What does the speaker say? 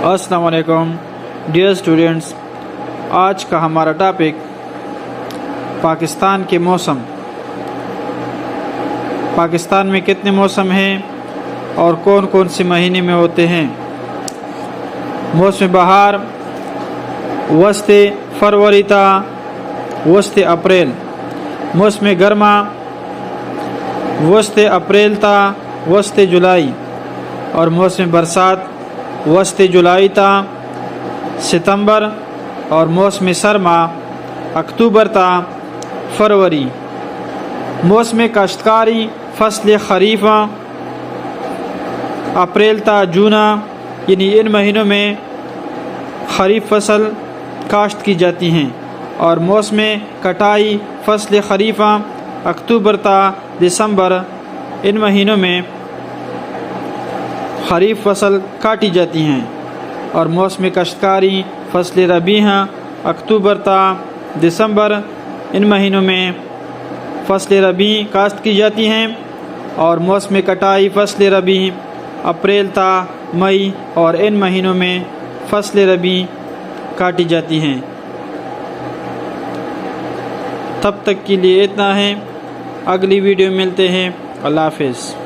अस्सलाम वालेकुम dear students, आज का हमारा टॉपिक पाकिस्तान के मौसम। पाकिस्तान में कितने मौसम हैं और कौन कौन से महीने में होते हैं। मौसम बहार वस्ते फरवरी ता वस्ते अप्रैल, मौसम गर्मा वस्ते अप्रैल ता वस्ते जुलाई, और मौसम बरसात वस्ते जुलाई ता सितंबर, और मौसम सरमा अक्टूबर ता फरवरी। मौसम काश्तकारी फसल खरीफा अप्रैल ता जूना, यानी इन महीनों में खरीफ फसल काश्त की जाती हैं, और मौसम कटाई फसल खरीफा अक्टूबर ता दिसंबर, इन महीनों में खरीफ फसल काटी जाती हैं। और मौसम काश्तकारी फसल रबीहा अक्टूबर ता दिसंबर, इन महीनों में फसल रबी काश्त की जाती हैं, और मौसम कटाई फसल रबी अप्रैल ता मई, और इन महीनों में फसल रबी काटी जाती हैं। तब तक के लिए इतना है, अगली वीडियो में मिलते हैं। अल्लाह हाफ़िज़।